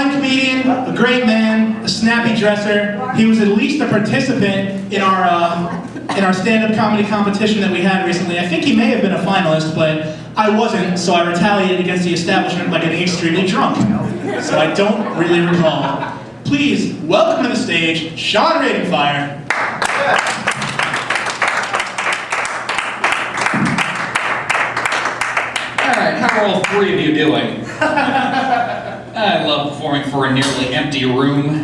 fine comedian, a great man, a snappy dresser. He was at least a participant in our stand-up comedy competition that we had recently. I think he may have been a finalist, but I wasn't, so I retaliated against the establishment by getting extremely drunk. So I don't really recall. Please welcome to the stage, Shawn Ravenfire. Alright, how are all three of you doing? I love performing for a nearly empty room.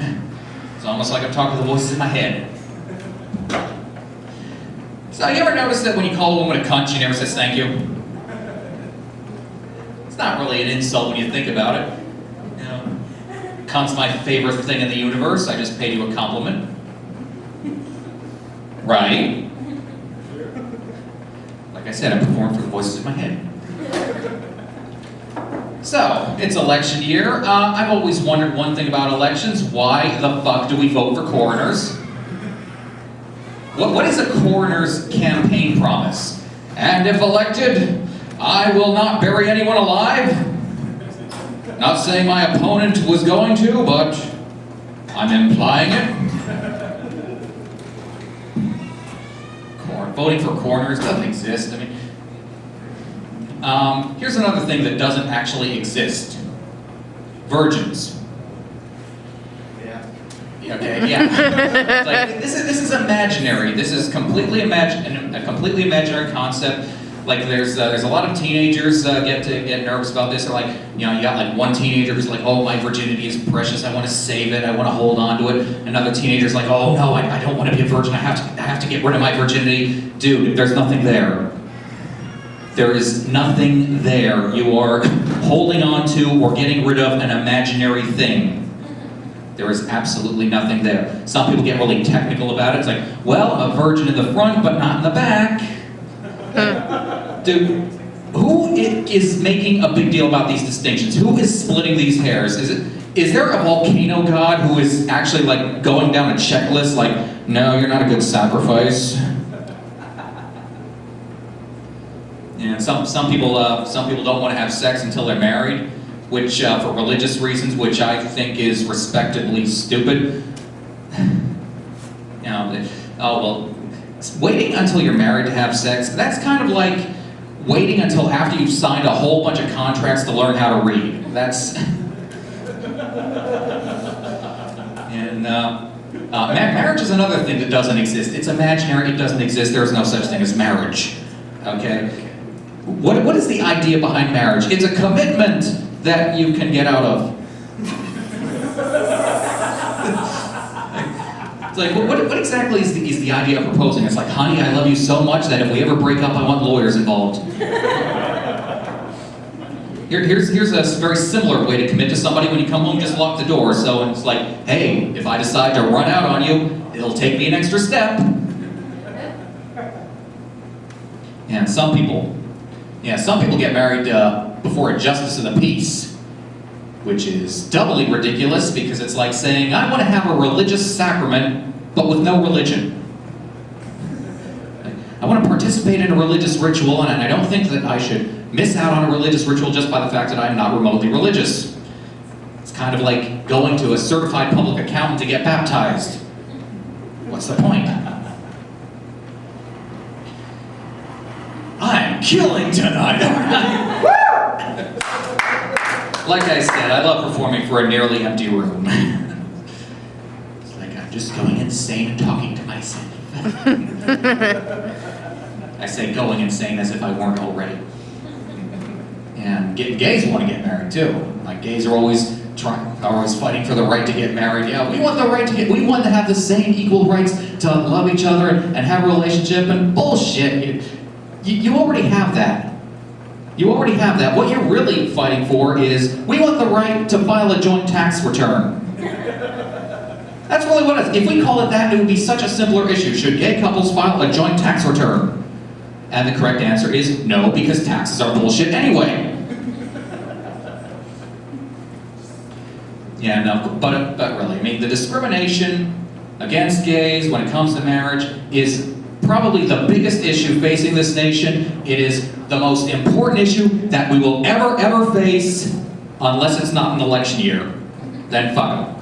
It's almost like I'm talking to the voices in my head. So you ever notice that when you call a woman a cunt, she never says thank you? It's not really an insult when you think about it. You know, cunt's my favorite thing in the universe. I just paid you a compliment. Right? Like I said, I perform for the voices in my head. So, it's election year. I've always wondered one thing about elections. Why the fuck do we vote for coroners? What is a coroner's campaign promise? And if elected, I will not bury anyone alive. Not saying my opponent was going to, but I'm implying it. Voting for coroners doesn't exist. I mean, here's another thing that doesn't actually exist. Virgins. Yeah. Okay, yeah. Like, this is imaginary. This is completely a completely imaginary concept. Like there's a lot of teenagers get nervous about this. They're like, you know, you got like one teenager who's like, oh, my virginity is precious. I want to save it. I want to hold on to it. Another teenager's like, oh no, I don't want to be a virgin. I have to get rid of my virginity. Dude, there's nothing there. There is nothing there. You are holding on to or getting rid of an imaginary thing. There is absolutely nothing there. Some people get really technical about it. It's like, well, I'm a virgin in the front, but not in the back. Dude, who is making a big deal about these distinctions? Who is splitting these hairs? Is there a volcano god who is actually like going down a checklist like, no, you're not a good sacrifice? And some people don't want to have sex until they're married, which for religious reasons, which I think is respectably stupid. You know, oh well, waiting until you're married to have sex, that's kind of like waiting until after you've signed a whole bunch of contracts to learn how to read. That's and marriage is another thing that doesn't exist. It's imaginary. It doesn't exist. There's no such thing as marriage. Okay. What is the idea behind marriage? It's a commitment that you can get out of. It's like, what exactly is the idea of proposing? It's like, honey, I love you so much that if we ever break up, I want lawyers involved. Here's a very similar way to commit to somebody. When you come home, just lock the door. So it's like, hey, if I decide to run out on you, it'll take me an extra step. And some people get married before a justice of the peace, which is doubly ridiculous because it's like saying, I want to have a religious sacrament, but with no religion. I want to participate in a religious ritual, and I don't think that I should miss out on a religious ritual just by the fact that I'm not remotely religious. It's kind of like going to a certified public accountant to get baptized. What's the point? I'm killing tonight. Like I said, I love performing for a nearly empty room. It's like I'm just going insane and talking to myself. I say going insane as if I weren't already. And gays want to get married too. Like gays are always fighting for the right to get married. Yeah, we want to have the same equal rights to love each other and have a relationship and bullshit. You already have that. You already have that. What you're really fighting for is, we want the right to file a joint tax return. That's really what it is. If we call it that, it would be such a simpler issue. Should gay couples file a joint tax return? And the correct answer is no, because taxes are bullshit anyway. Yeah, no, but really, I mean, the discrimination against gays when it comes to marriage is probably the biggest issue facing this nation. It is the most important issue that we will ever face, unless it's not an election year. then fuck them.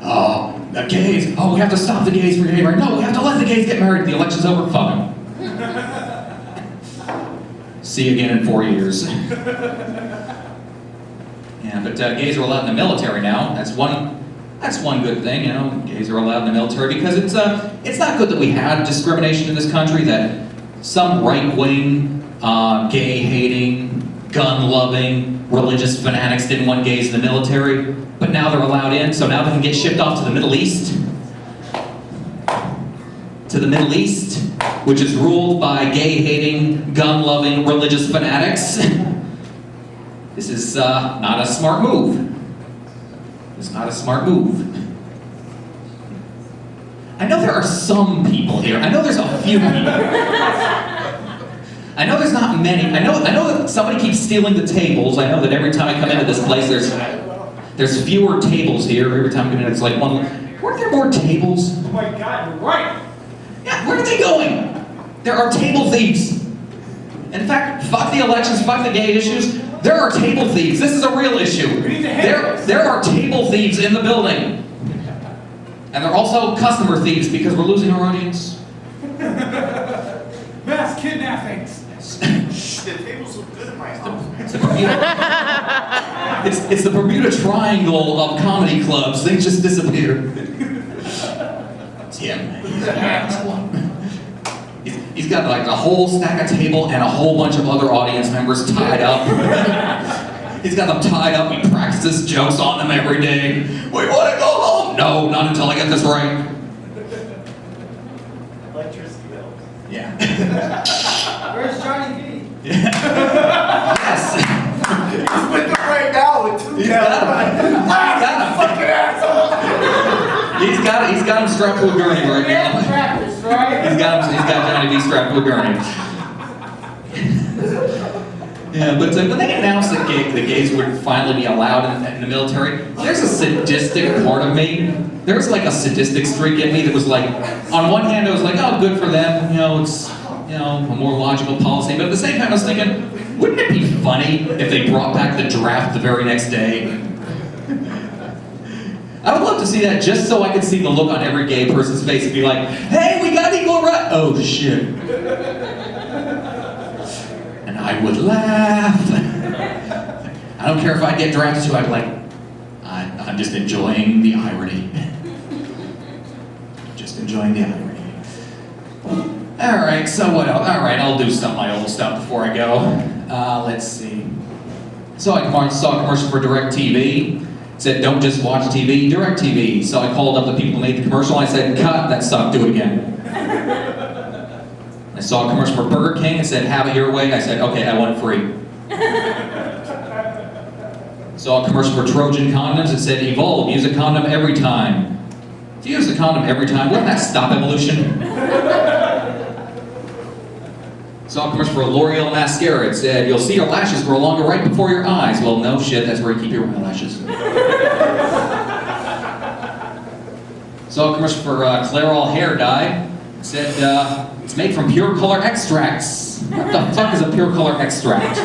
Oh, the gays. Oh, we have to stop the gays from getting married. No, we have to let the gays get married. The election's over. Fuck them. See you again in 4 years. Yeah, but gays are allowed in the military now. That's one good thing, you know. Gays are allowed in the military because it's not good that we have discrimination in this country. That some right-wing, gay-hating, gun-loving, religious fanatics didn't want gays in the military, but now they're allowed in. So now they can get shipped off to the Middle East. To the Middle East, which is ruled by gay-hating, gun-loving, religious fanatics. This is not a smart move. It's not a smart move. I know there are some people here. I know there's a few people. I know there's not many. I know that somebody keeps stealing the tables. I know that every time I come into this place, there's fewer tables here. Every time I come in, it's like one. Weren't there more tables? Oh my God, you're right. Yeah, where are they going? There are table thieves. In fact, fuck the elections, fuck the gay issues. There are table thieves. This is a real issue. There are table thieves in the building. And they're also customer thieves because we're losing our audience. Mass kidnappings. Shh, the tables look good in my house. It's the Bermuda Triangle of comedy clubs. They just disappear. It's him. He's got like a whole stack of table and a whole bunch of other audience members tied up. He's got them tied up. He practices jokes on them every day. We want to go home. No, not until I get this right. Electricity bills. Yeah. Where's Johnny V? Yes. He's with them right now with two He's got him. fucking asshole. He's got him strapped to a gurney right now. He's got Johnny V strapped to a gurney. Yeah, but when they announced that the gays would finally be allowed in the military, there's a sadistic part of me. There's like a sadistic streak in me that was like, on one hand I was like, oh, good for them, it's a more logical policy. But at the same time I was thinking, wouldn't it be funny if they brought back the draft the very next day? I would love to see that just so I could see the look on every gay person's face and be like, hey, we got equal rights. Oh, shit. And I would laugh. I don't care if I get drafted too. I'd be like, I'm just enjoying the irony. Just enjoying the irony. All right, so what else? All right, I'll do some of my old stuff before I go. Let's see. So I saw a commercial for DirecTV. Said, don't just watch TV, DirecTV. So I called up the people who made the commercial. I said, cut, that sucked, do it again. I saw a commercial for Burger King. It said, have it your way. I said, okay, I want it free. Saw a commercial for Trojan condoms. It said, evolve, use a condom every time. If you use a condom every time, wouldn't that stop evolution? Saw a commercial for L'Oreal mascara. It said, you'll see your lashes grow longer right before your eyes. Well, no shit, that's where you keep your eyelashes. Saw a commercial for Clairol hair dye. It said, it's made from pure color extracts. What the fuck is a pure color extract?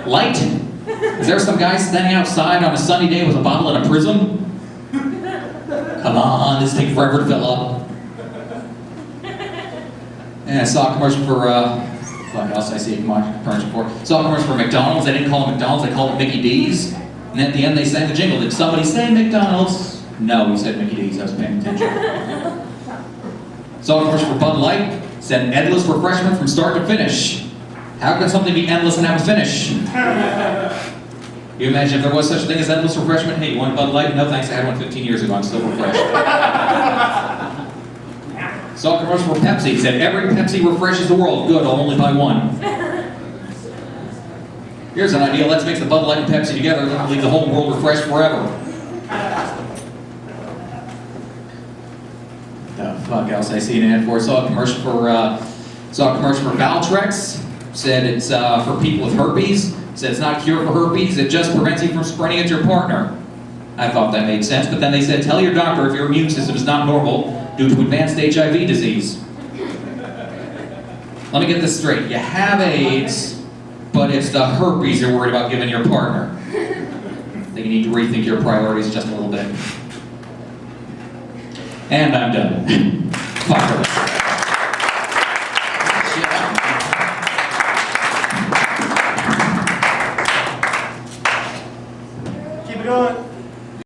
Light? Is there some guy standing outside on a sunny day with a bottle and a prism? Come on, this takes forever to fill up. And I saw a commercial for, what else did I see a commercial for? Saw a commercial for McDonald's. They didn't call it McDonald's, they called it Mickey D's. And at the end they sang the jingle. Did somebody say McDonald's? No, he said Mickey D's. I was paying attention. Saw a commercial for Bud Light. Said endless refreshment from start to finish. How can something be endless and have a finish? You imagine if there was such a thing as endless refreshment? Hey, you want Bud Light? No thanks, I had one 15 years ago. I'm still refreshed. Saw a commercial for Pepsi. It said, every Pepsi refreshes the world. Good, I'll only buy one. Here's an idea. Let's mix the Bud Light and Pepsi together and leave the whole world refreshed forever. The fuck else I see an ad for? Saw a commercial for Valtrex. Said it's for people with herpes. Said it's not a cure for herpes. It just prevents you from spreading it to your partner. I thought that made sense, but then they said, tell your doctor if your immune system is not normal due to advanced HIV disease. Let me get this straight. You have AIDS, but it's the herpes you're worried about giving your partner. I think you need to rethink your priorities just a little bit. And I'm done. Fuck her.